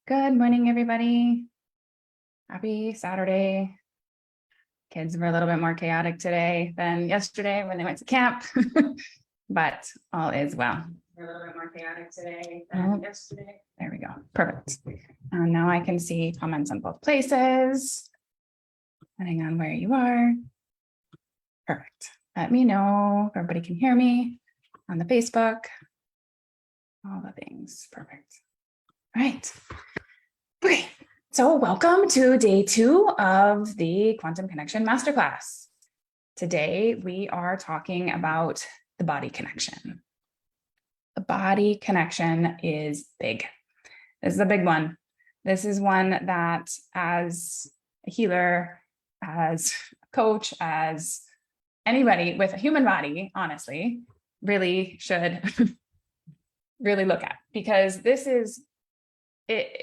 Good morning, everybody. Happy Saturday. Kids were a little bit more chaotic today than yesterday when they went to camp, but all is well. We're a little bit more chaotic today than yesterday. There we go. Perfect. Now I can see comments on both places, depending on where you are. Perfect. Let me know if everybody can hear me on the Facebook. All the things. Perfect. All right. Okay. So welcome to day 2 of the Quantum Connection Masterclass. Today, we are talking about the body connection. The body connection is big. This is a big one. This is one that as a healer, as a coach, as anybody with a human body, honestly, really should really look at, because this is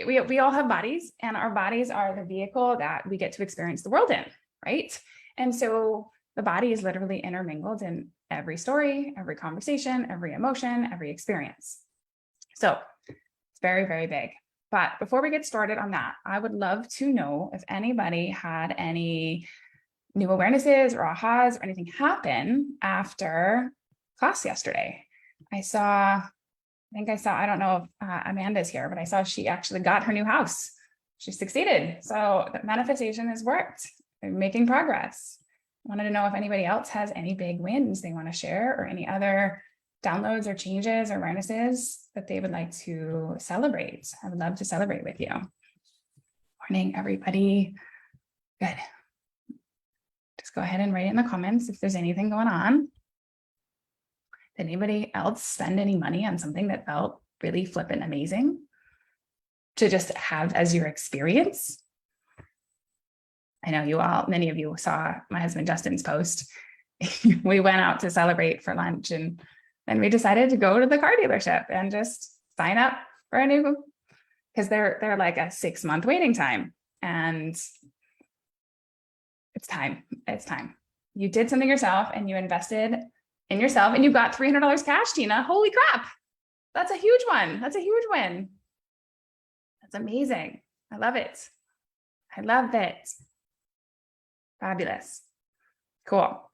we all have bodies, and our bodies are the vehicle that we get to experience the world in, right? And so the body is literally intermingled in every story, every conversation, every emotion, every experience. So it's very, very big. But before we get started on that, I would love to know if anybody had any new awarenesses or ahas or anything happen after class yesterday. I don't know if Amanda's here, but I saw she actually got her new house. She succeeded. So the manifestation has worked. They're making progress. I wanted to know if anybody else has any big wins they want to share, or any other downloads or changes or awarenesses that they would like to celebrate. I would love to celebrate with you. Morning, everybody. Good. Just go ahead and write it in the comments if there's anything going on. Did anybody else spend any money on something that felt really flippin' amazing to just have as your experience? I know many of you saw my husband Justin's post. We went out to celebrate for lunch, and then we decided to go to the car dealership and just sign up for a new, because they're like a 6-month waiting time, and it's time. It's time. You did something yourself, and you invested in yourself, and you got $300 cash, Tina. Holy crap. That's a huge one. That's a huge win. That's amazing. I love it. I love it. Fabulous. Cool.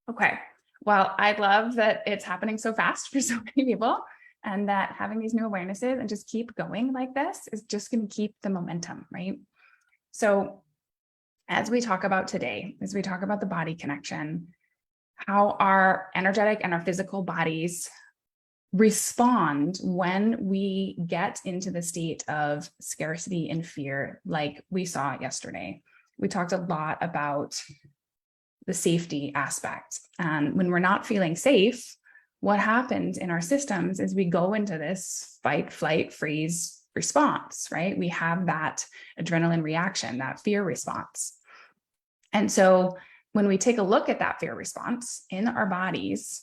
Okay. Well, I love that it's happening so fast for so many people, and that having these new awarenesses and just keep going like this is just going to keep the momentum, right? So as we talk about today, as we talk about the body connection, how our energetic and our physical bodies respond when we get into the state of scarcity and fear, like we saw yesterday. We talked a lot about the safety aspect. And when we're not feeling safe, what happens in our systems is we go into this fight, flight, freeze response, right? We have that adrenaline reaction, that fear response. And so when we take a look at that fear response in our bodies,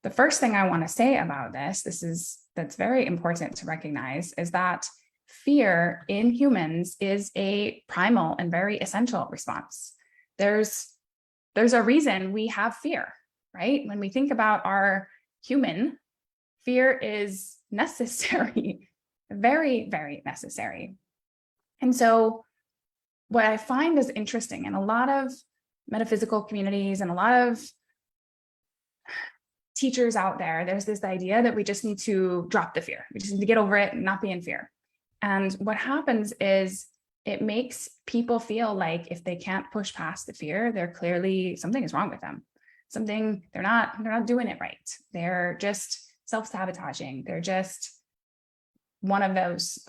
the first thing I want to say about that's very important to recognize, is that fear in humans is a primal and very essential response. There's a reason we have fear, right? When we think about our human, fear is necessary, very, very necessary. And so what I find is interesting in a lot of metaphysical communities and a lot of teachers out there, there's this idea that we just need to drop the fear. We just need to get over it and not be in fear. And what happens is it makes people feel like if they can't push past the fear, something is wrong with them. They're not doing it right. They're just self-sabotaging. They're just one of those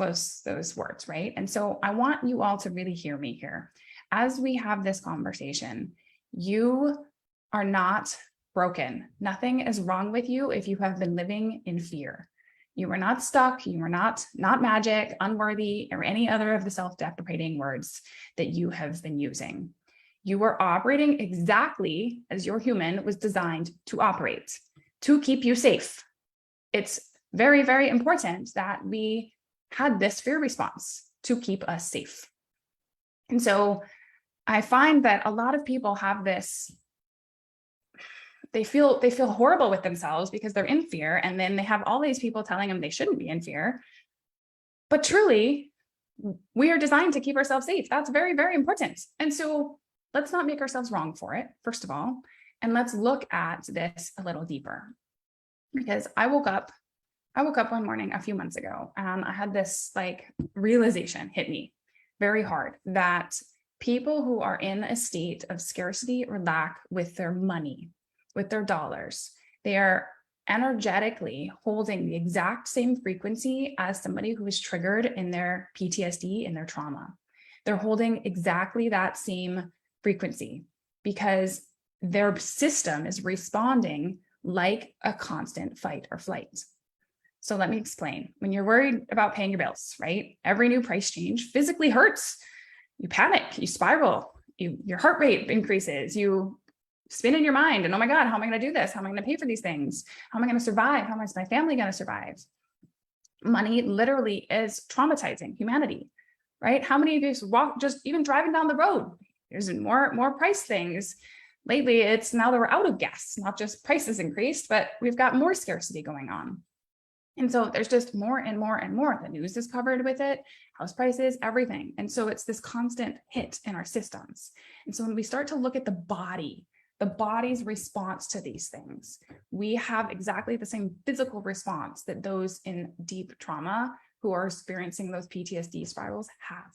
words, right? And so I want you all to really hear me here. As we have this conversation, you are not broken. Nothing is wrong with you if you have been living in fear. You are not stuck. You are not magic, unworthy, or any other of the self-deprecating words that you have been using. You are operating exactly as your human was designed to operate, to keep you safe. It's very, very important that we had this fear response to keep us safe. And so I find that a lot of people have this, they feel horrible with themselves because they're in fear. And then they have all these people telling them they shouldn't be in fear. But truly, we are designed to keep ourselves safe. That's very, very important. And so let's not make ourselves wrong for it, first of all. And let's look at this a little deeper. Because I woke up one morning a few months ago and I had this like realization hit me very hard that people who are in a state of scarcity or lack with their money, with their dollars, they are energetically holding the exact same frequency as somebody who is triggered in their PTSD, in their trauma. They're holding exactly that same frequency because their system is responding like a constant fight or flight. So let me explain. When you're worried about paying your bills, right? Every new price change physically hurts. You panic, you spiral, your heart rate increases, you spin in your mind and, oh my God, how am I going to do this? How am I going to pay for these things? How am I going to survive? How is my family going to survive? Money literally is traumatizing humanity, right? How many of you walk, just even driving down the road, there's more price things. Lately, it's now that we're out of gas, not just prices increased, but we've got more scarcity going on. And so there's just more and more and more. The news is covered with it, house prices, everything. And so it's this constant hit in our systems. And so when we start to look at the body's response to these things, we have exactly the same physical response that those in deep trauma who are experiencing those PTSD spirals have.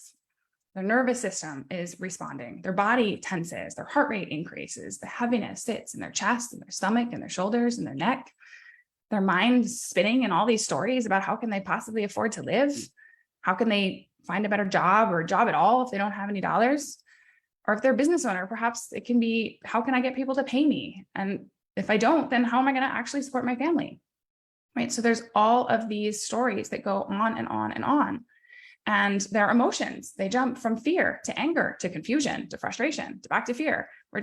Their nervous system is responding. Their body tenses, their heart rate increases, the heaviness sits in their chest and their stomach and their shoulders and their neck. Their mind's spinning in all these stories about how can they possibly afford to live? How can they find a better job or a job at all if they don't have any dollars? Or if they're a business owner, perhaps it can be, how can I get people to pay me? And if I don't, then how am I going to actually support my family? Right? So there's all of these stories that go on and on and on. And their emotions, they jump from fear to anger, to confusion, to frustration, to back to fear. We're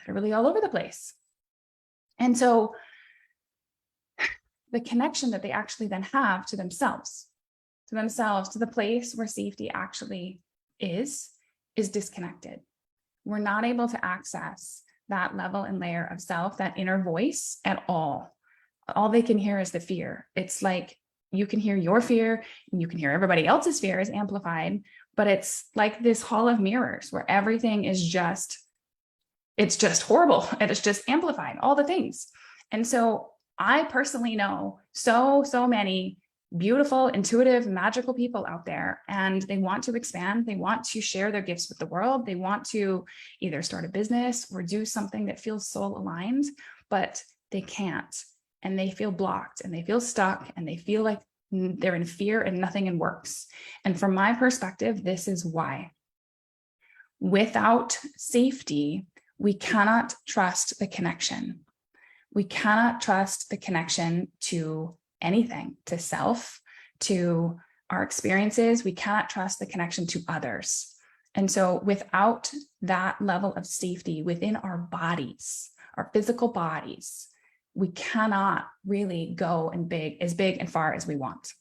literally all over the place. And so the connection that they actually then have to themselves, to the place where safety actually is disconnected. We're not able to access that level and layer of self, that inner voice at all. All they can hear is the fear. It's like you can hear your fear and you can hear everybody else's fear is amplified, but it's like this hall of mirrors where everything is it's just horrible and it's just amplified, all the things. And so I personally know so many beautiful, intuitive, magical people out there, and they want to expand. They want to share their gifts with the world. They want to either start a business or do something that feels soul aligned, but they can't. And they feel blocked and they feel stuck and they feel like they're in fear and nothing works. And from my perspective, this is why. Without safety, we cannot trust the connection. We cannot trust the connection to anything, to self, to our experiences. We cannot trust the connection to others. And so without that level of safety within our bodies, our physical bodies, we cannot really go as big and far as we want.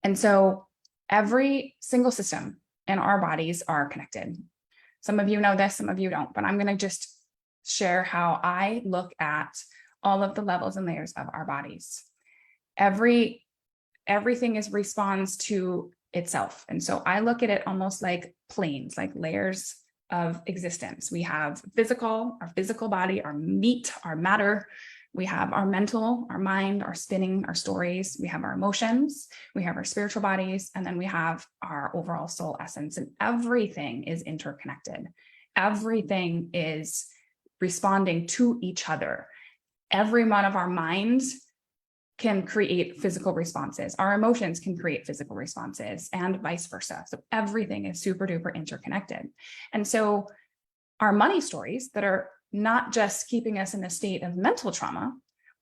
And so every single system in our bodies are connected. Some of you know this, some of you don't, but I'm going to just share how I look at all of the levels and layers of our bodies. Everything responds to itself. And so I look at it almost like planes, like layers of existence. We have our physical body, our meat, our matter. We have our mental, our mind, our spinning, our stories. We have our emotions. We have our spiritual bodies. And then we have our overall soul essence. And everything is interconnected. Everything is responding to each other. Every one of our minds can create physical responses. Our emotions can create physical responses and vice versa. So everything is super duper interconnected. And so our money stories that are not just keeping us in a state of mental trauma,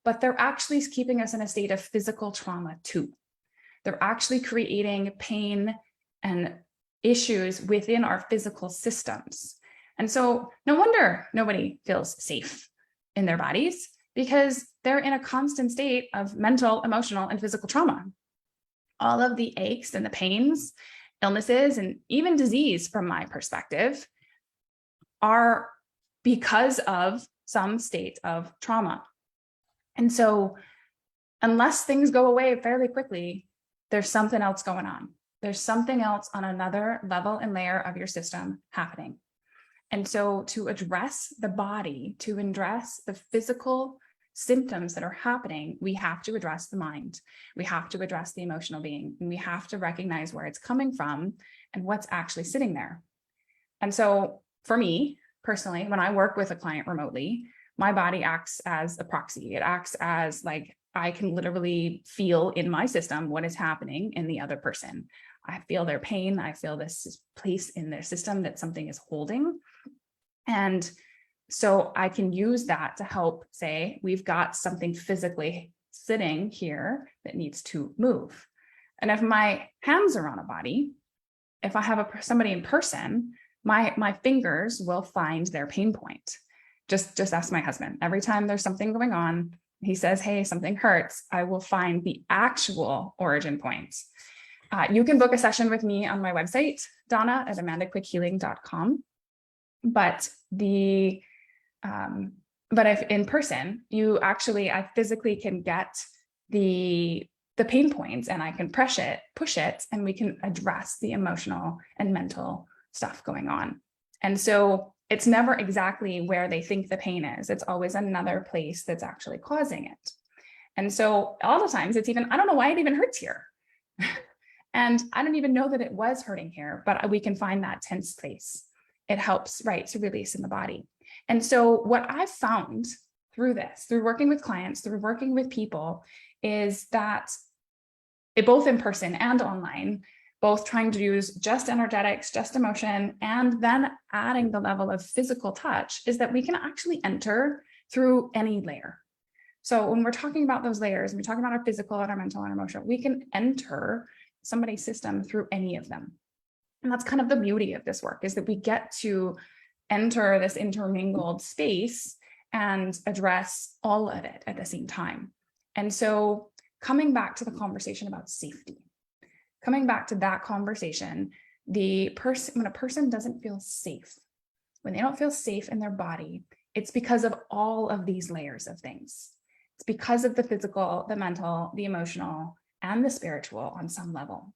but they're actually keeping us in a state of physical trauma too. They're actually creating pain and issues within our physical systems. And so no wonder nobody feels safe in their bodies, because they're in a constant state of mental, emotional, and physical trauma. All of the aches and the pains, illnesses, and even disease, from my perspective, are because of some state of trauma. And so unless things go away fairly quickly, there's something else going on. There's something else on another level and layer of your system happening. And so to address the body, to address the physical symptoms that are happening, we have to address the mind. We have to address the emotional being, and we have to recognize where it's coming from and what's actually sitting there. And so for me personally, when I work with a client remotely, my body acts as a proxy. It acts as like, I can literally feel in my system what is happening in the other person. I feel their pain. I feel this place in their system that something is holding. And so I can use that to help say, we've got something physically sitting here that needs to move. And if my hands are on a body, if I have somebody in person, my fingers will find their pain point. Just ask my husband. Every time there's something going on, he says, hey, something hurts, I will find the actual origin point. You can book a session with me on my website, Donna at amandaquickhealing.com. But if in person, I physically can get the pain points and I can push it, and we can address the emotional and mental stuff going on. And so it's never exactly where they think the pain is. It's always another place that's actually causing it. And so all the times it's even, I don't know why it even hurts here. And I don't even know that it was hurting here, but we can find that tense place. It helps, right, to release in the body. And so what I've found through this, through working with clients, through working with people, is that both in person and online, both trying to use just energetics, just emotion, and then adding the level of physical touch, is that we can actually enter through any layer. So when we're talking about those layers, and we're talking about our physical and our mental and our emotional, we can enter somebody's system through any of them. And that's kind of the beauty of this work, is that we get to enter this intermingled space and address all of it at the same time. And so coming back to the conversation about safety, coming back to that conversation, when a person doesn't feel safe, when they don't feel safe in their body, it's because of all of these layers of things. It's because of the physical, the mental, the emotional, and the spiritual on some level.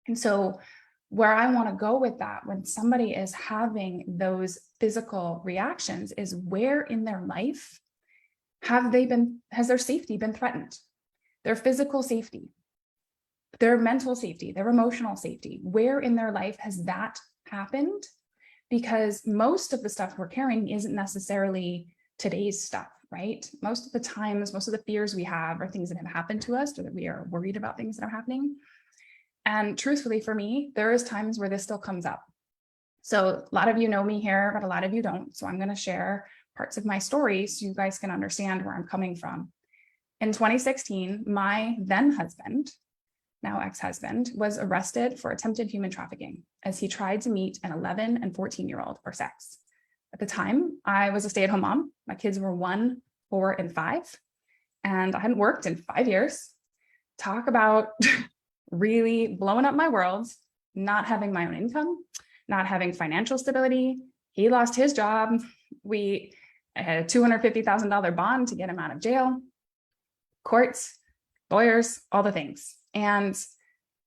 And so where I want to go with that, when somebody is having those physical reactions, is where in their life has their safety been threatened? Their physical safety, their mental safety, their emotional safety. Where in their life has that happened? Because most of the stuff we're carrying isn't necessarily today's stuff, right? Most of the times, most of the fears we have are things that have happened to us, or that we are worried about things that are happening. And truthfully, for me, there is times where this still comes up. So a lot of you know me here, but a lot of you don't. So I'm going to share parts of my story so you guys can understand where I'm coming from. In 2016, my then husband, now ex-husband, was arrested for attempted human trafficking as he tried to meet an 11 and 14-year-old for sex. At the time, I was a stay-at-home mom. My kids were 1, 4, and 5, and I hadn't worked in 5 years. Talk about really blowing up my world, not having my own income, not having financial stability. He lost his job. We had a $250,000 bond to get him out of jail, courts, lawyers, all the things. And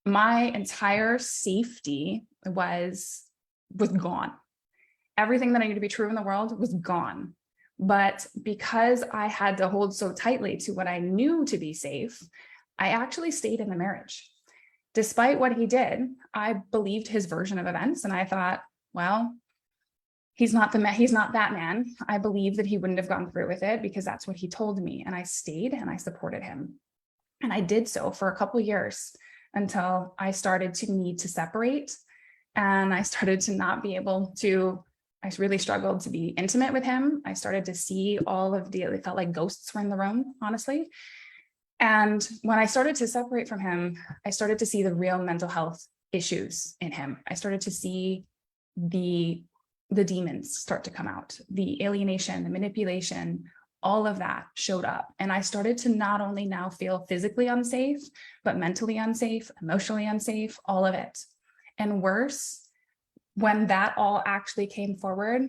my entire safety was gone. Everything that I knew to be true in the world was gone. But because I had to hold so tightly to what I knew to be safe, I actually stayed in the marriage. Despite what he did, I believed his version of events. And I thought, well, he's not that man. I believe that he wouldn't have gone through with it because that's what he told me. And I stayed and I supported him. And I did so for a couple of years until I started to need to separate. And I started to not be able to, I really struggled to be intimate with him. I started to see it felt like ghosts were in the room, honestly. And when I started to separate from him, I started to see the real mental health issues in him. I started to see the demons start to come out, the alienation, the manipulation, all of that showed up. And I started to not only now feel physically unsafe, but mentally unsafe, emotionally unsafe, all of it. And worse, when that all actually came forward,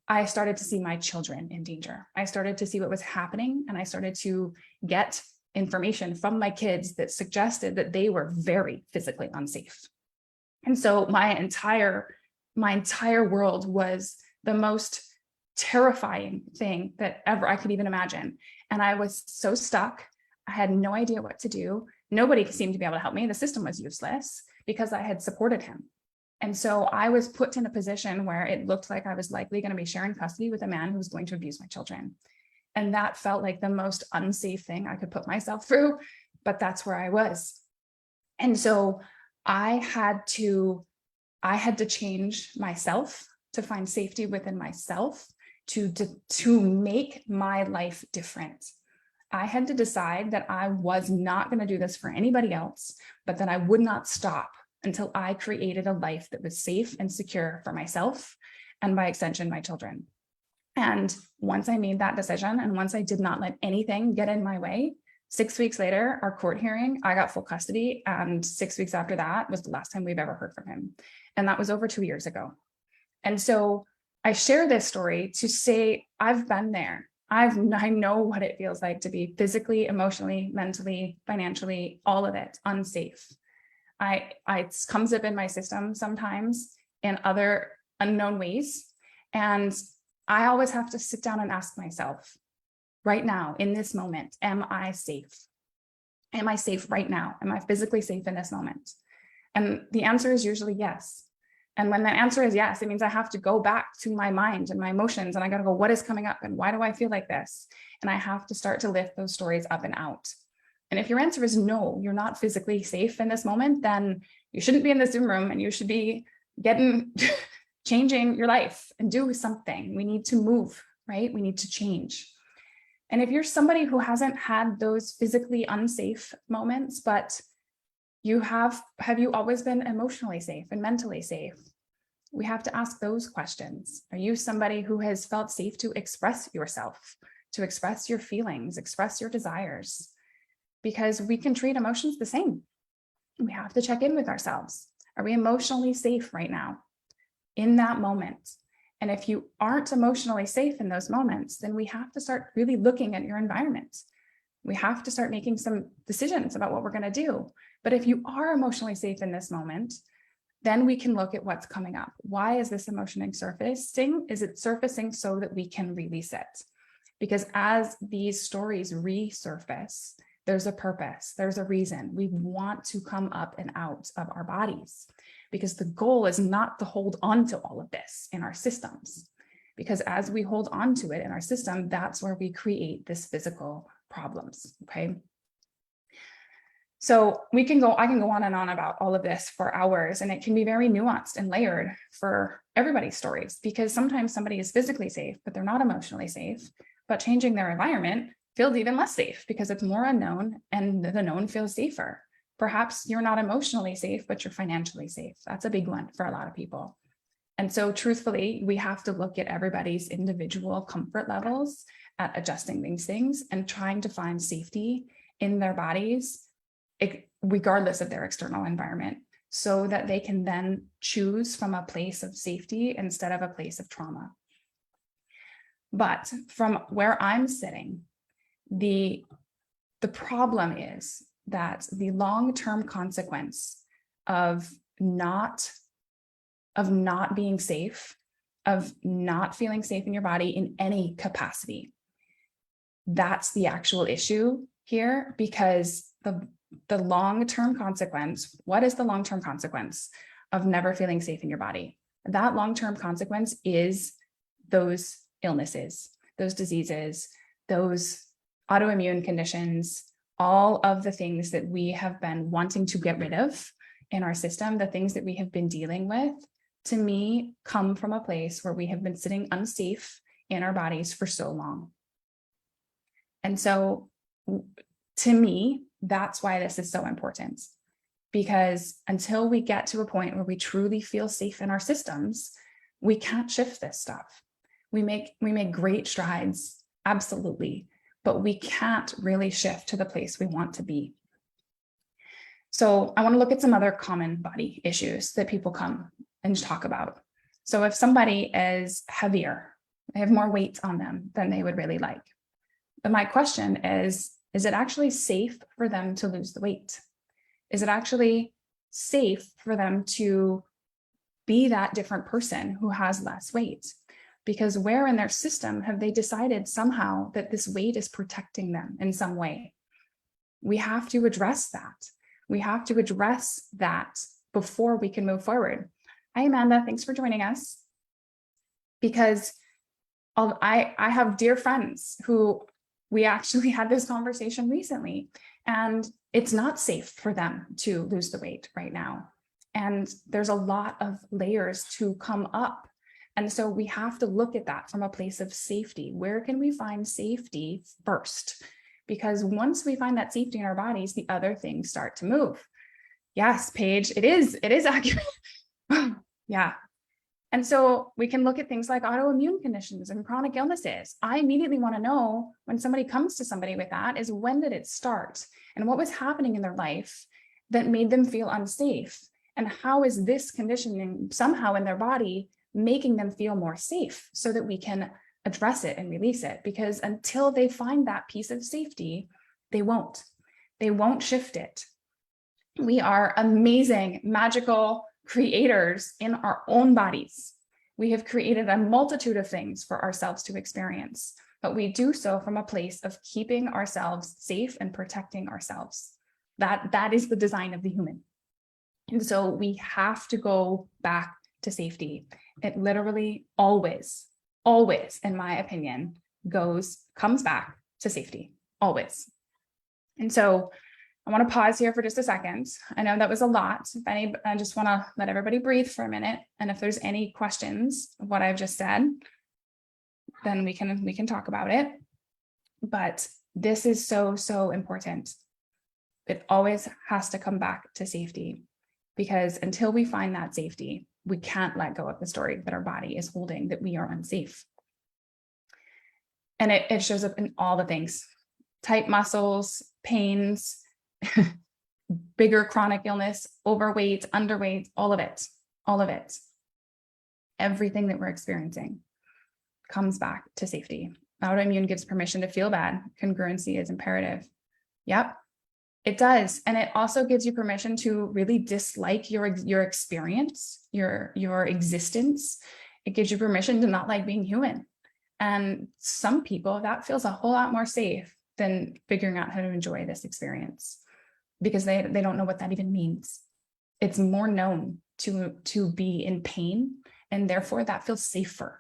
I started to see my children in danger. I started to see what was happening, and I started to get information from my kids that suggested that they were very physically unsafe. And so my entire world was the most terrifying thing that ever I could even imagine. And I was so stuck. I had no idea what to do. Nobody seemed to be able to help me. The system was useless because I had supported him. And so I was put in a position where it looked like I was likely going to be sharing custody with a man who was going to abuse my children. And that felt like the most unsafe thing I could put myself through, but that's where I was. And so I had to change myself to find safety within myself, to make my life different. I had to decide that I was not going to do this for anybody else, but that I would not stop until I created a life that was safe and secure for myself and by extension, my children. And once I made that decision, and once I did not let anything get in my way, 6 weeks later, our court hearing, I got full custody. And 6 weeks after that was the last time we've ever heard from him. And that was over 2 years ago. And so I share this story to say, I've been there. I know what it feels like to be physically, emotionally, mentally, financially, all of it unsafe. It comes up in my system sometimes in other unknown ways. And I always have to sit down and ask myself, right now, in this moment, am I safe? Am I safe right now? Am I physically safe in this moment? And the answer is usually yes. And when that answer is yes, it means I have to go back to my mind and my emotions, and I got to go, what is coming up and why do I feel like this? And I have to start to lift those stories up and out. And if your answer is no, you're not physically safe in this moment, then you shouldn't be in the Zoom room and you should be changing your life and do something. We need to move, right? We need to change. And if you're somebody who hasn't had those physically unsafe moments, but have you always been emotionally safe and mentally safe? We have to ask those questions. Are you somebody who has felt safe to express yourself, to express your feelings, express your desires? Because we can treat emotions the same. We have to check in with ourselves. Are we emotionally safe right now in that moment? And if you aren't emotionally safe in those moments, then we have to start really looking at your environment. We have to start making some decisions about what we're going to do. But if you are emotionally safe in this moment, then we can look at what's coming up. Why is this emotion surfacing? Is it surfacing so that we can release it? Because as these stories resurface, there's a purpose, there's a reason. We want to come up and out of our bodies, because the goal is not to hold on to all of this in our systems. Because as we hold on to it in our system, that's where we create this physical problems, okay? So I can go on and on about all of this for hours, and it can be very nuanced and layered for everybody's stories, because sometimes somebody is physically safe, but they're not emotionally safe, but changing their environment feels even less safe because it's more unknown and the known feels safer. Perhaps you're not emotionally safe, but you're financially safe. That's a big one for a lot of people. And so truthfully, we have to look at everybody's individual comfort levels at adjusting these things and trying to find safety in their bodies, regardless of their external environment, so that they can then choose from a place of safety instead of a place of trauma. But from where I'm sitting, the problem is that the long-term consequence of not being safe, of not feeling safe in your body in any capacity, that's the actual issue here. Because the long-term consequence, what is the long-term consequence of never feeling safe in your body? That long-term consequence is those illnesses, those diseases, those autoimmune conditions, all of the things that we have been wanting to get rid of in our system, the things that we have been dealing with, to me, come from a place where we have been sitting unsafe in our bodies for so long. And so, to me, that's why this is so important. Because until we get to a point where we truly feel safe in our systems, we can't shift this stuff. We make great strides, absolutely, but we can't really shift to the place we want to be. So I want to look at some other common body issues that people come and talk about. So if somebody is heavier, they have more weight on them than they would really like, then my question is it actually safe for them to lose the weight? Is it actually safe for them to be that different person who has less weight? Because where in their system have they decided somehow that this weight is protecting them in some way? We have to address that. We have to address that before we can move forward. Hi, Amanda. Thanks for joining us. Because I have dear friends who we actually had this conversation recently, and it's not safe for them to lose the weight right now. And there's a lot of layers to come up. And so we have to look at that from a place of safety. Where can we find safety first? Because once we find that safety in our bodies, the other things start to move. Yes, Paige, it is accurate. Yeah. And so we can look at things like autoimmune conditions and chronic illnesses. I immediately want to know, when somebody comes to somebody with that, is when did it start? And what was happening in their life that made them feel unsafe? And how is this conditioning somehow in their body making them feel more safe, so that we can address it and release it? Because until they find that piece of safety, they won't shift it. We are amazing, magical creators in our own bodies. We have created a multitude of things for ourselves to experience, but we do so from a place of keeping ourselves safe and protecting ourselves. That is the design of the human. And so we have to go back to safety. It literally always, in my opinion, comes back to safety, always. And so I want to pause here for just a second. I know that was a lot. I just want to let everybody breathe for a minute. And if there's any questions of what I've just said, then we can talk about it. But this is so, so important. It always has to come back to safety, because until we find that safety, we can't let go of the story that our body is holding, that we are unsafe. And it shows up in all the things: tight muscles, pains, bigger chronic illness, overweight, underweight, all of it. Everything that we're experiencing comes back to safety. Autoimmune gives permission to feel bad. Congruency is imperative. Yep, it does. And it also gives you permission to really dislike your experience, your existence. It gives you permission to not like being human. And some people, that feels a whole lot more safe than figuring out how to enjoy this experience, because they don't know what that even means. It's more known to be in pain, and therefore that feels safer.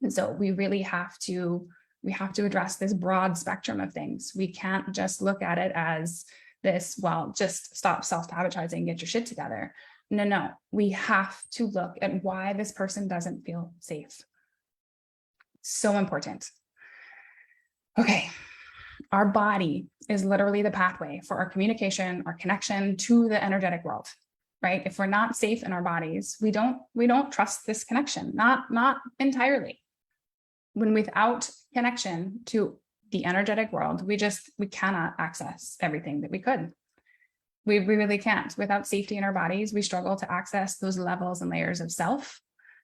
And so we really have to address this broad spectrum of things. We can't just look at it as this, well, just stop self-sabotaging, get your shit together. No, we have to look at why this person doesn't feel safe. So important. Okay. Our body is literally the pathway for our communication, our connection to the energetic world, right? If we're not safe in our bodies, we don't trust this connection, not entirely. When without connection to the energetic world, we cannot access everything that we could. We really can't. Without safety in our bodies, we struggle to access those levels and layers of self,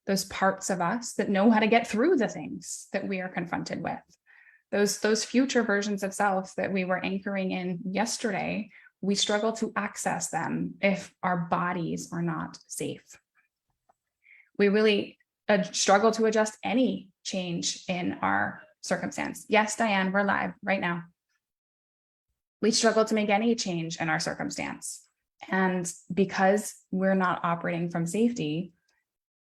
those parts of us that know how to get through the things that we are confronted with. Those future versions of self that we were anchoring in yesterday, we struggle to access them if our bodies are not safe. We really struggle to adjust any change in our circumstance. Yes, Diane, we're live right now. We struggle to make any change in our circumstance. And because we're not operating from safety,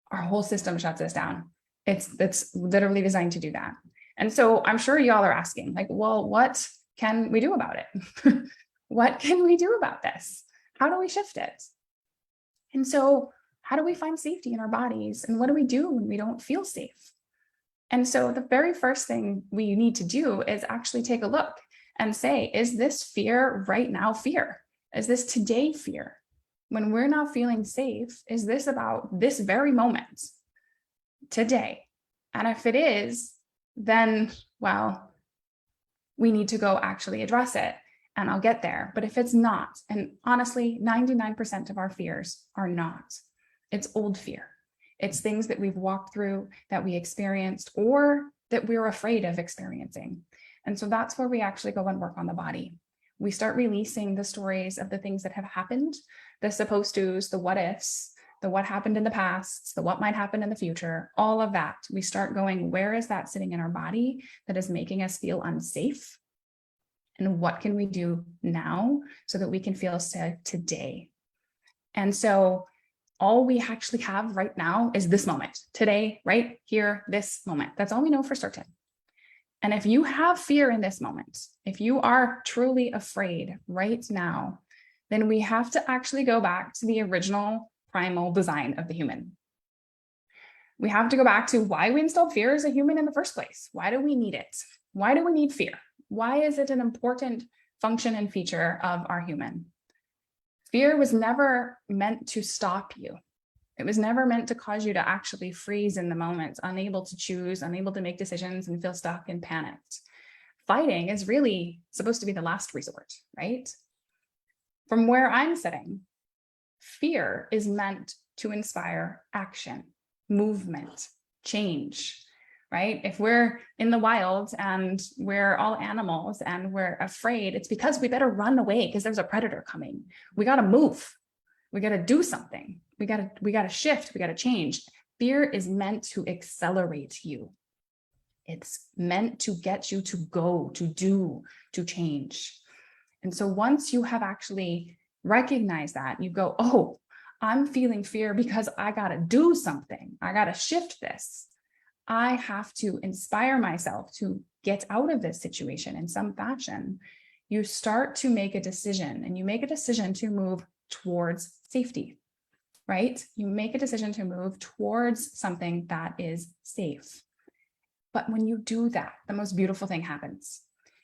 our whole system shuts us down. It's literally designed to do that. And so I'm sure y'all are asking, like, well, what can we do about it? What can we do about this? How do we shift it? And so how do we find safety in our bodies? And what do we do when we don't feel safe? And so the very first thing we need to do is actually take a look and say, is this fear right now fear? Is this today fear? When we're not feeling safe, is this about this very moment, today? And if it is, then, well, we need to go actually address it, and I'll get there. But if it's not, and honestly, 99% of our fears are not, it's old fear. It's things that we've walked through, that we experienced, or that we're afraid of experiencing. And so that's where we actually go and work on the body. We start releasing the stories of the things that have happened, the supposed to's, the what ifs, the what happened in the past, the what might happen in the future, all of that. We start going, where is that sitting in our body that is making us feel unsafe? And what can we do now so that we can feel safe today? And so all we actually have right now is this moment, today, right here, this moment. That's all we know for certain. And if you have fear in this moment, if you are truly afraid right now, then we have to actually go back to the original primal design of the human. We have to go back to why we installed fear as a human in the first place. Why do we need it? Why do we need fear? Why is it an important function and feature of our human? Fear was never meant to stop you. It was never meant to cause you to actually freeze in the moment, unable to choose, unable to make decisions, and feel stuck and panicked. Fighting is really supposed to be the last resort, right? From where I'm sitting, fear is meant to inspire action, movement, change, right? If we're in the wild and we're all animals and we're afraid, it's because we better run away because there's a predator coming. We got to move. We got to do something. We got to shift. We got to change. Fear is meant to accelerate you. It's meant to get you to go, to do, to change. And so once you have actually recognized that, you go, oh, I'm feeling fear because I got to do something. I got to shift this. I have to inspire myself to get out of this situation in some fashion. You start to make a decision, and you make a decision to move towards safety, right? You make a decision to move towards something that is safe. But when you do that, the most beautiful thing happens.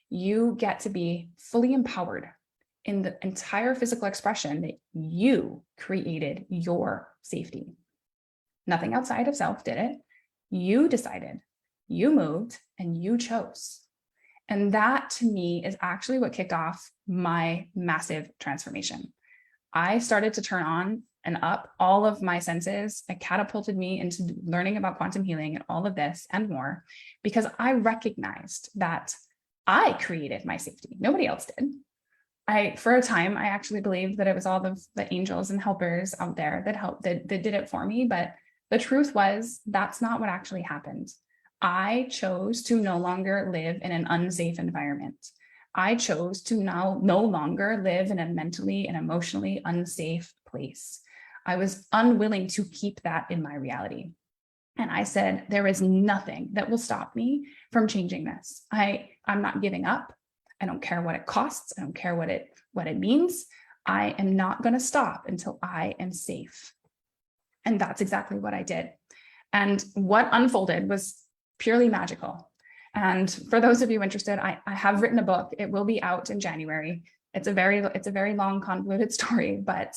You get to be fully empowered in the entire physical expression that you created your safety. Nothing outside of self did it. You decided, you moved, and you chose. And that to me is actually what kicked off my massive transformation. I started to turn on and up all of my senses. It catapulted me into learning about quantum healing and all of this and more, because I recognized that I created my safety. Nobody else did. For a time, I actually believed that it was all the angels and helpers out there that did it for me. But the truth was, that's not what actually happened. I chose to no longer live in an unsafe environment. I chose to now no longer live in a mentally and emotionally unsafe place. I was unwilling to keep that in my reality. And I said, there is nothing that will stop me from changing this. I'm not giving up. I don't care what it costs. I don't care what it means. I am not going to stop until I am safe. And that's exactly what I did. And what unfolded was purely magical. And for those of you interested, I have written a book. It will be out in January. It's a very long, convoluted story, but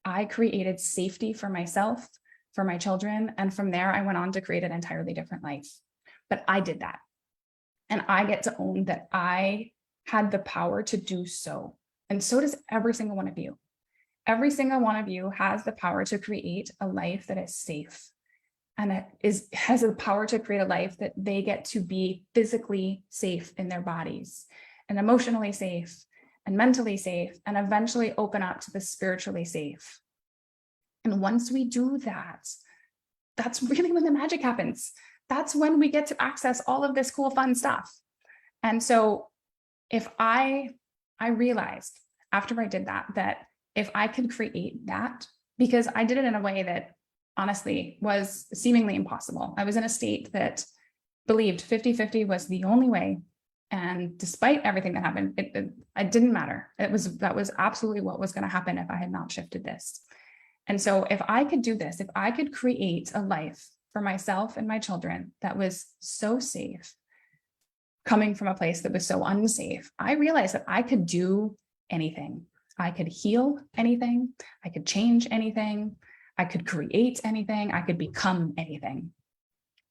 I created safety for myself, for my children. And from there, I went on to create an entirely different life. But I did that. And I get to own that I had the power to do so. And so does every single one of you. Every single one of you has the power to create a life that is safe. And has the power to create a life that they get to be physically safe in their bodies, and emotionally safe, and mentally safe, and eventually open up to the spiritually safe. And once we do that, that's really when the magic happens. That's when we get to access all of this cool, fun stuff. And so if I realized after I did that if I could create that, because I did it in a way that honestly was seemingly impossible. I was in a state that believed 50-50 was the only way. And despite everything that happened, it didn't matter. That was absolutely what was going to happen if I had not shifted this. And so if I could do this, if I could create a life for myself and my children that was so safe, coming from a place that was so unsafe, I realized that I could do anything. I could heal anything. I could change anything. I could create anything. I could become anything.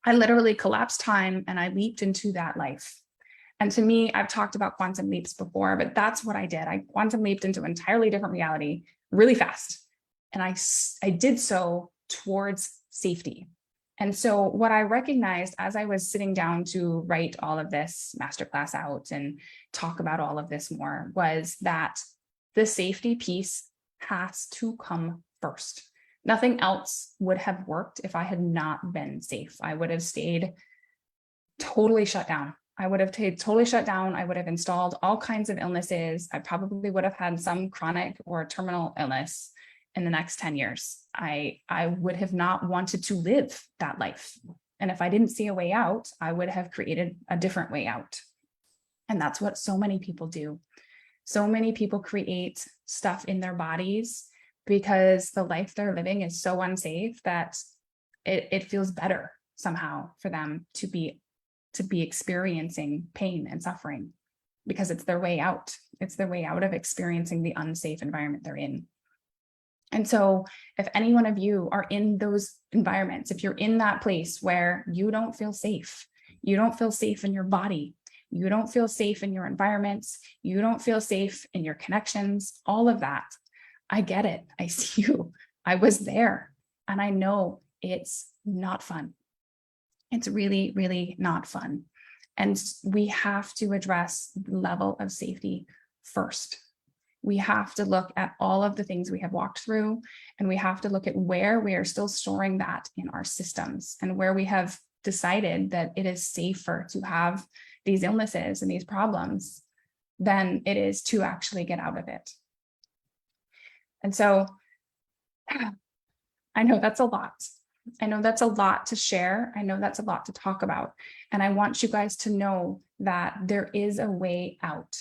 I literally collapsed time and I leaped into that life. And to me, I've talked about quantum leaps before, but that's what I did. I quantum leaped into an entirely different reality really fast. And I did so towards safety. And so what I recognized as I was sitting down to write all of this masterclass out and talk about all of this more was that the safety piece has to come first. Nothing else would have worked if I had not been safe. I would have stayed totally shut down. I would have totally shut down. I would have installed all kinds of illnesses. I probably would have had some chronic or terminal illness in the next 10 years. I would have not wanted to live that life. And if I didn't see a way out, I would have created a different way out. And that's what so many people do. So many people create stuff in their bodies because the life they're living is so unsafe that it feels better somehow for them to be experiencing pain and suffering, because it's their way out. It's their way out of experiencing the unsafe environment they're in. And so if any one of you are in those environments, if you're in that place where you don't feel safe in your body, you don't feel safe in your environments, you don't feel safe in your connections, all of that, I get it. I see you. I was there. And I know it's not fun. It's really, really not fun. And we have to address the level of safety first. We have to look at all of the things we have walked through, and we have to look at where we are still storing that in our systems and where we have decided that it is safer to have these illnesses and these problems than it is to actually get out of it. And so I know that's a lot. I know that's a lot to share. I know that's a lot to talk about. And I want you guys to know that there is a way out.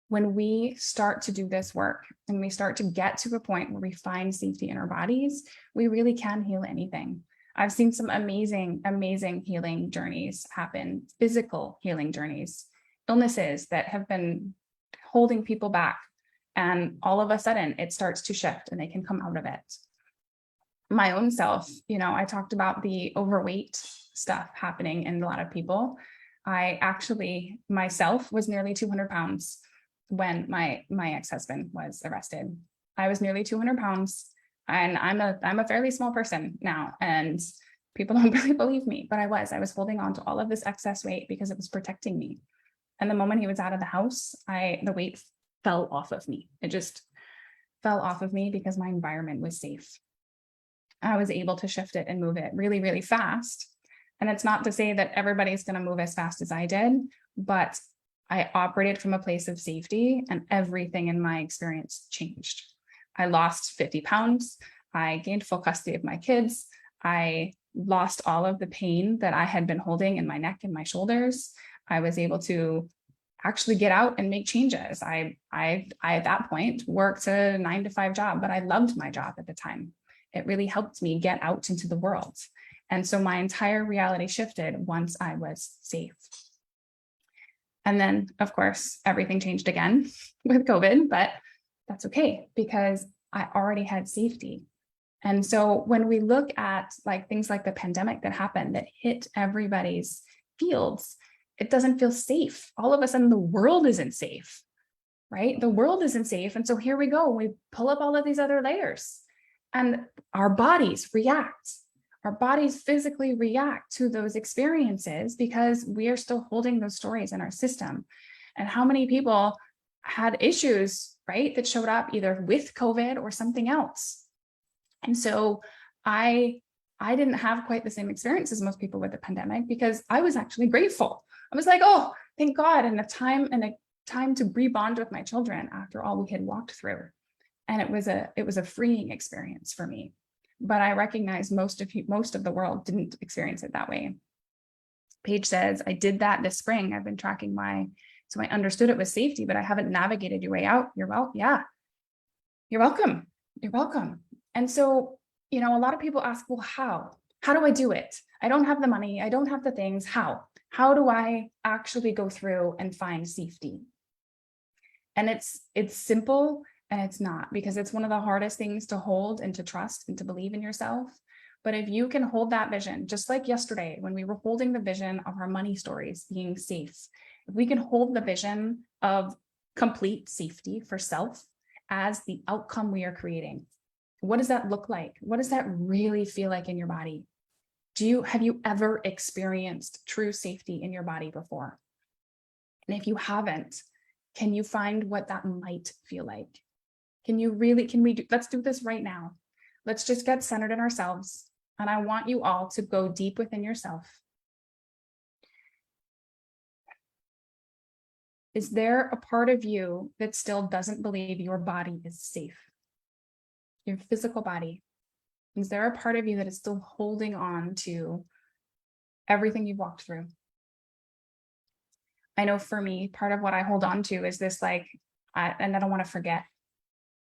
When we start to do this work and we start to get to a point where we find safety in our bodies, we really can heal anything. I've seen some amazing, amazing healing journeys happen, physical healing journeys, illnesses that have been holding people back. And all of a sudden it starts to shift and they can come out of it. My own self, I talked about the overweight stuff happening in a lot of people. I actually myself was nearly 200 pounds when my ex-husband was arrested. I was nearly 200 pounds, and I'm a fairly small person now, and people don't really believe me, but I was holding on to all of this excess weight because it was protecting me. And the moment he was out of the house, the weight fell off of me. It just fell off of me because my environment was safe. I was able to shift it and move it really, really fast. And it's not to say that everybody's going to move as fast as I did, but I operated from a place of safety, and everything in my experience changed. I lost 50 pounds. I gained full custody of my kids. I lost all of the pain that I had been holding in my neck and my shoulders. I was able to actually get out and make changes. I at that point worked a 9-to-5 job, but I loved my job at the time. It really helped me get out into the world. And so my entire reality shifted once I was safe. And then, of course, everything changed again with COVID, but that's okay because I already had safety. And so when we look at things like the pandemic that happened, that hit everybody's fields, it doesn't feel safe. All of a sudden, the world isn't safe, right? The world isn't safe. And so here we go. We pull up all of these other layers, and our bodies react. Our bodies physically react to those experiences because we are still holding those stories in our system. And how many people had issues, right, that showed up either with COVID or something else. And so I didn't have quite the same experience as most people with the pandemic because I was actually grateful. I was like, oh, thank God. And a time to rebond with my children after all we had walked through. And it was a freeing experience for me. But I recognize most of the world didn't experience it that way. Paige says, I did that this spring. I've been tracking so I understood it was safety, but I haven't navigated your way out. You're welcome. You're welcome. And so, a lot of people ask, well, how do I do it? I don't have the money. I don't have the things. How do I actually go through and find safety? And it's simple. And it's not, because it's one of the hardest things to hold and to trust and to believe in yourself. But if you can hold that vision, just like yesterday, when we were holding the vision of our money stories being safe, if we can hold the vision of complete safety for self as the outcome we are creating, what does that look like? What does that really feel like in your body? Have you ever experienced true safety in your body before? And if you haven't, can you find what that might feel like? let's do this right now. Let's just get centered in ourselves. And I want you all to go deep within yourself. Is there a part of you that still doesn't believe your body is safe? Your physical body. Is there a part of you that is still holding on to everything you've walked through? I know for me, part of what I hold on to is this and I don't want to forget,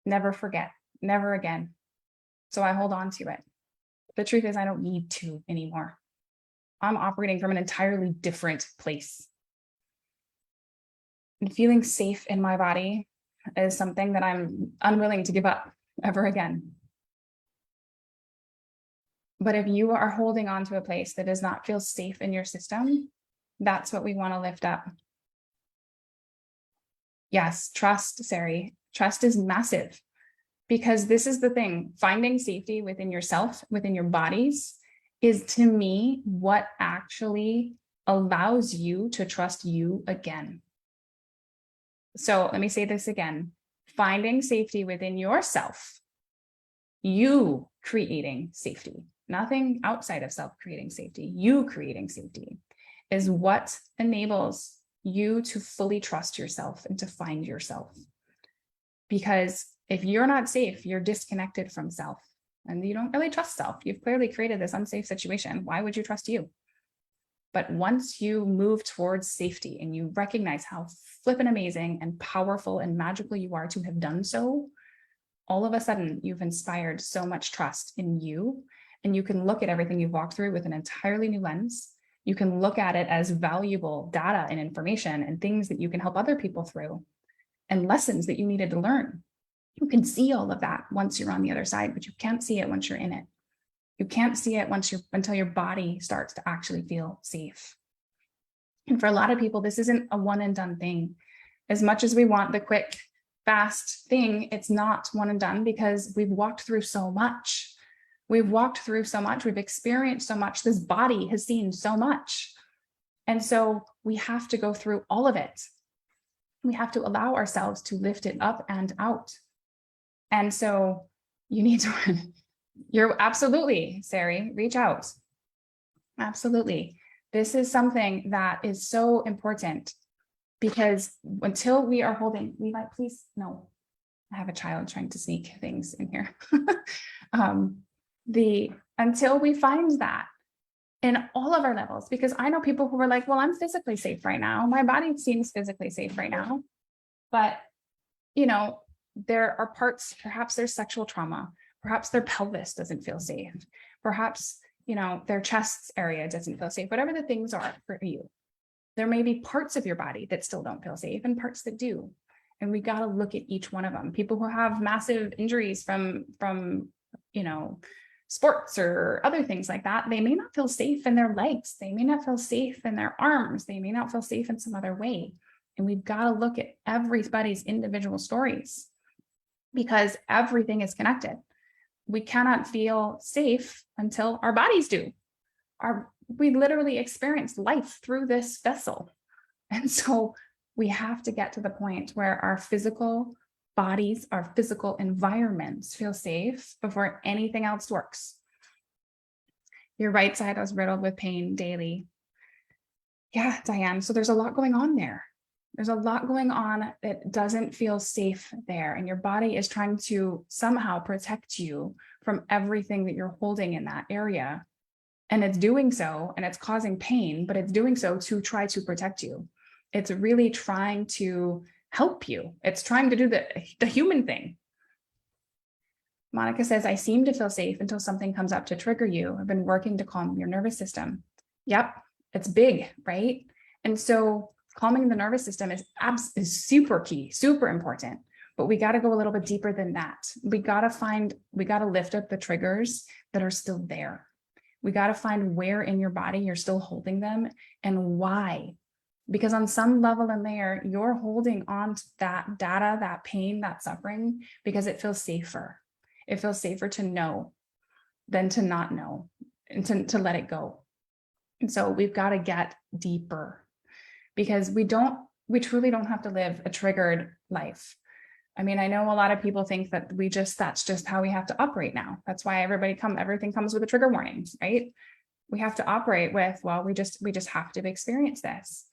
never again. So I hold on to it. The truth is I don't need to anymore. I'm operating from an entirely different place. And feeling safe in my body is something that I'm unwilling to give up ever again. But if you are holding on to a place that does not feel safe in your system, that's what we want to lift up. Yes, trust, Sari. Trust is massive, because this is the thing. Finding safety within yourself, within your bodies, is to me what actually allows you to trust you again. So let me say this again. Finding safety within yourself, you creating safety, nothing outside of self creating safety, you creating safety, is what enables you to fully trust yourself and to find yourself. Because if you're not safe, you're disconnected from self and you don't really trust self. You've clearly created this unsafe situation. Why would you trust you? But once you move towards safety and you recognize how flippin' amazing and powerful and magical you are to have done so, all of a sudden you've inspired so much trust in you, and you can look at everything you've walked through with an entirely new lens. You can look at it as valuable data and information and things that you can help other people through and lessons that you needed to learn. You can see all of that once you're on the other side, but you can't see it once you're in it. You can't see it until your body starts to actually feel safe. And for a lot of people, this isn't a one and done thing. As much as we want the quick, fast thing, it's not one and done, because we've walked through so much. We've walked through so much. We've experienced so much. This body has seen so much. And so we have to go through all of it. We have to allow ourselves to lift it up and out. And so you need to, you're absolutely, Sari, reach out. Absolutely. This is something that is so important, because until we are holding, Levi, please, no, I have a child trying to sneak things in here. Until we find that in all of our levels, because I know people who are like, well, I'm physically safe right now. My body seems physically safe right now. But, there are parts, perhaps there's sexual trauma, perhaps their pelvis doesn't feel safe, perhaps, their chest area doesn't feel safe, whatever the things are for you. There may be parts of your body that still don't feel safe and parts that do. And we got to look at each one of them. People who have massive injuries from sports or other things like that, they may not feel safe in their legs. They may not feel safe in their arms. They may not feel safe in some other way. And we've got to look at everybody's individual stories, because everything is connected. We cannot feel safe until our bodies do. We literally experience life through this vessel. And so we have to get to the point where our physical bodies, our physical environments feel safe before anything else works. Your right side was riddled with pain daily. Yeah, Diane. So there's a lot going on there. There's a lot going on that doesn't feel safe there. And your body is trying to somehow protect you from everything that you're holding in that area. And it's doing so, and it's causing pain, but it's doing so to try to protect you. It's really trying to help you. It's trying to do the human thing. Monica says, I seem to feel safe until something comes up to trigger you. I've been working to calm your nervous system. Yep, it's big, right? And so calming the nervous system is super key, super important, but we got to go a little bit deeper than that. We got to lift up the triggers that are still there. We got to find where in your body you're still holding them and why. Because on some level in there, you're holding on to that data, that pain, that suffering, because it feels safer. It feels safer to know than to not know, and to let it go. And so we've got to get deeper, because we truly don't have to live a triggered life. I mean, I know a lot of people think that that's just how we have to operate now. That's why everything comes with a trigger warning, right? We have to operate with, well, we just have to experience this.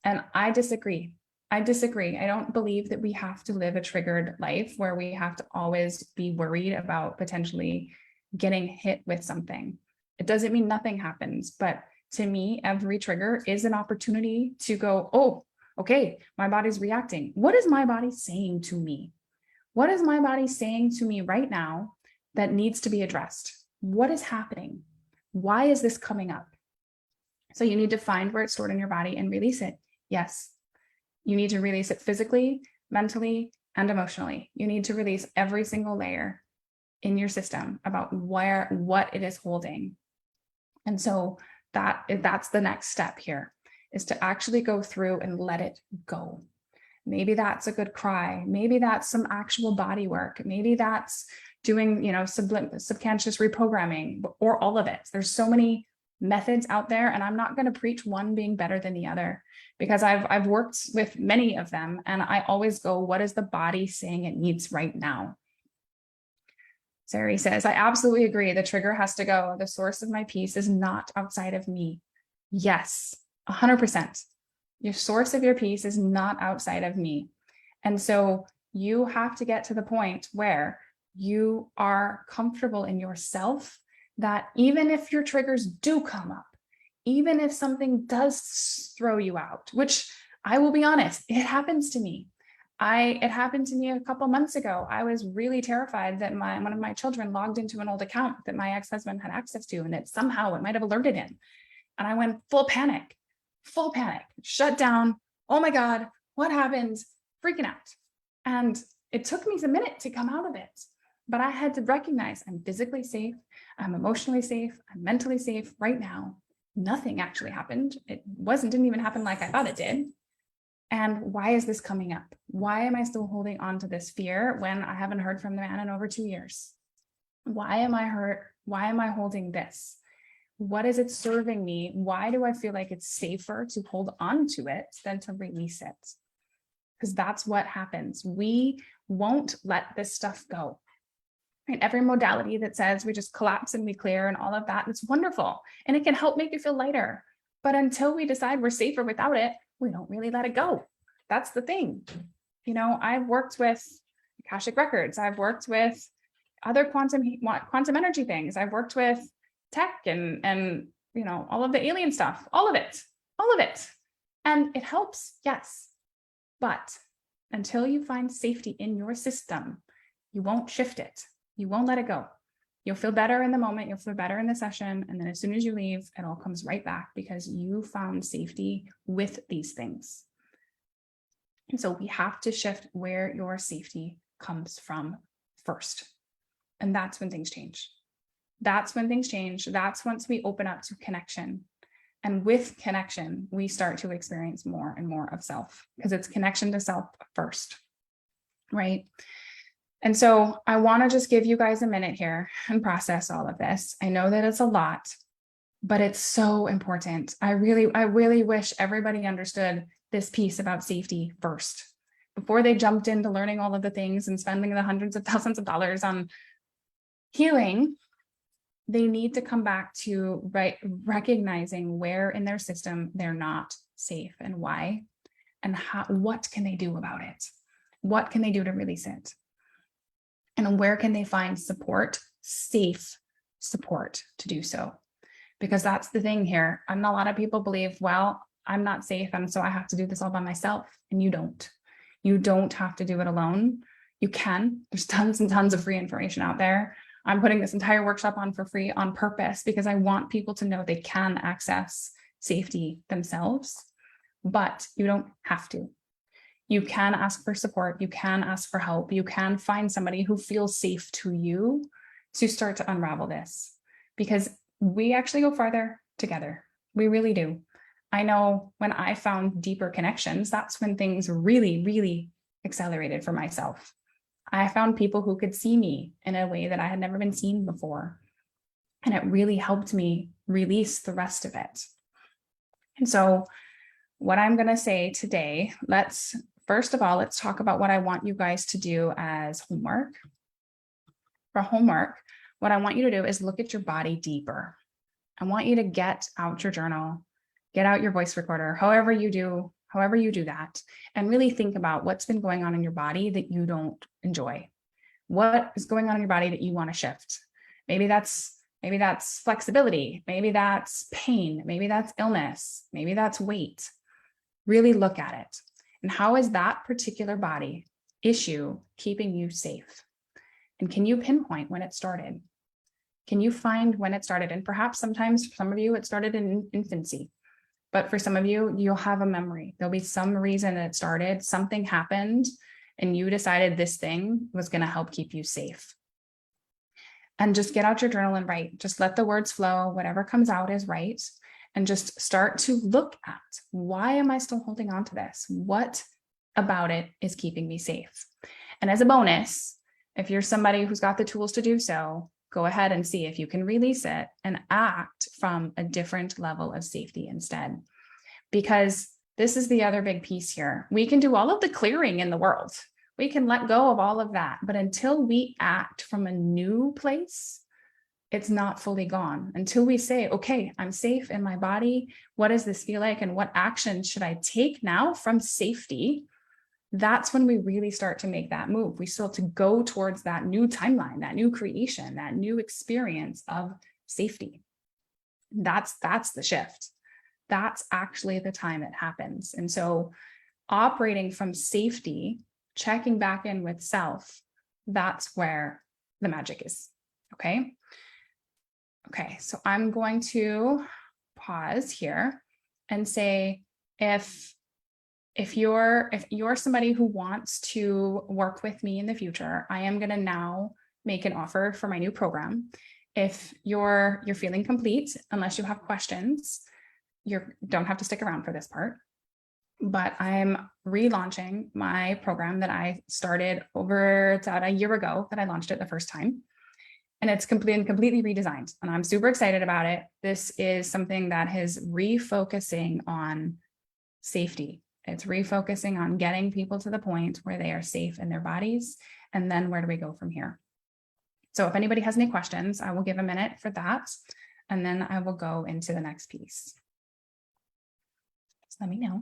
And I disagree. I don't believe that we have to live a triggered life where we have to always be worried about potentially getting hit with something. It doesn't mean nothing happens, but to me, every trigger is an opportunity to go, oh, okay, my body's reacting. What is my body saying to me? What is my body saying to me right now that needs to be addressed? What is happening? Why is this coming up? So you need to find where it's stored in your body and release it. Yes, you need to release it physically, mentally, and emotionally. You need to release every single layer in your system about what it is holding. And so that's the next step here, is to actually go through and let it go. Maybe that's a good cry. Maybe that's some actual body work. Maybe that's doing, subconscious reprogramming, or all of it. There's so many methods out there, and I'm not going to preach one being better than the other, because I've worked with many of them, and I always go, what is the body saying it needs right now? Sari says, I absolutely agree. The trigger has to go. The source of my peace is not outside of me. Yes, 100%. Your source of your peace is not outside of me. And so you have to get to the point where you are comfortable in yourself, that even if your triggers do come up, even if something does throw you out, which I will be honest, it happens to me. It happened to me a couple months ago. I was really terrified that one of my children logged into an old account that my ex-husband had access to, and that somehow it might have alerted him. And I went full panic, shut down. Oh my God, what happened? Freaking out. And it took me a minute to come out of it. But I had to recognize I'm physically safe, I'm emotionally safe, I'm mentally safe right now. Nothing actually happened. Didn't even happen like I thought it did. And why is this coming up? Why am I still holding on to this fear when I haven't heard from the man in over 2 years? Why am I hurt? Why am I holding this? What is it serving me? Why do I feel like it's safer to hold on to it than to release it? Because that's what happens. We won't let this stuff go. Right? Every modality that says we just collapse and we clear and all of that, it's wonderful. And it can help make you feel lighter. But until we decide we're safer without it, we don't really let it go. That's the thing. I've worked with Akashic Records. I've worked with other quantum energy things. I've worked with tech and all of the alien stuff, all of it. And it helps, yes. But until you find safety in your system, you won't shift it. You won't let it go. You'll feel better in the moment. You'll feel better in the session. And then as soon as you leave, it all comes right back because you found safety with these things. And so we have to shift where your safety comes from first. And that's when things change. That's once we open up to connection. And with connection, we start to experience more and more of self, because it's connection to self first, right? And so I want to just give you guys a minute here and process all of this. I know that it's a lot, but it's so important. I really wish everybody understood this piece about safety first before they jumped into learning all of the things and spending the hundreds of thousands of dollars on healing. They need to come back to recognizing where in their system they're not safe and why, and what can they do about it? What can they do to release it? And where can they find support, safe support to do so? Because that's the thing here. And a lot of people believe, well, I'm not safe, and so I have to do this all by myself. And you don't. You don't have to do it alone. You can. There's tons and tons of free information out there. I'm putting this entire workshop on for free on purpose because I want people to know they can access safety themselves, but you don't have to. You can ask for support. You can ask for help. You can find somebody who feels safe to you to start to unravel this, because we actually go farther together. We really do. I know when I found deeper connections, that's when things really, really accelerated for myself. I found people who could see me in a way that I had never been seen before. And it really helped me release the rest of it. And so what I'm going to say today, let's first of all, let's talk about what I want you guys to do as homework. For homework, what I want you to do is look at your body deeper. I want you to get out your journal, get out your voice recorder, however you do that, and really think about what's been going on in your body that you don't enjoy. What is going on in your body that you want to shift? Maybe that's flexibility, maybe that's pain, maybe that's illness, maybe that's weight. Really look at it. And how is that particular body issue keeping you safe? And can you pinpoint when it started? Can you find when it started? And perhaps sometimes for some of you, it started in infancy. But for some of you, you'll have a memory. There'll be some reason that it started, something happened, and you decided this thing was going to help keep you safe. And just get out your journal and write. Just let the words flow. Whatever comes out is right. And just start to look at, why am I still holding on to this? What about it is keeping me safe? And as a bonus, if you're somebody who's got the tools to do so, go ahead and see if you can release it and act from a different level of safety instead. Because this is the other big piece here. We can do all of the clearing in the world. We can let go of all of that. But until we act from a new place, it's not fully gone. Until we say, okay, I'm safe in my body. What does this feel like? And what action should I take now from safety? That's when we really start to make that move. We still have to go towards that new timeline, that new creation, that new experience of safety. That's the shift. That's actually the time it happens. And so operating from safety, checking back in with self, that's where the magic is. Okay. Okay. So I'm going to pause here and say, if you're somebody who wants to work with me in the future, I am going to now make an offer for my new program. If you're feeling complete, unless you have questions, you don't have to stick around for this part. But I'm relaunching my program that I started about a year ago that I launched it the first time. And it's completely redesigned. And I'm super excited about it. This is something that is refocusing on safety. It's refocusing on getting people to the point where they are safe in their bodies. And then where do we go from here? So if anybody has any questions, I will give a minute for that. And then I will go into the next piece. Just let me know.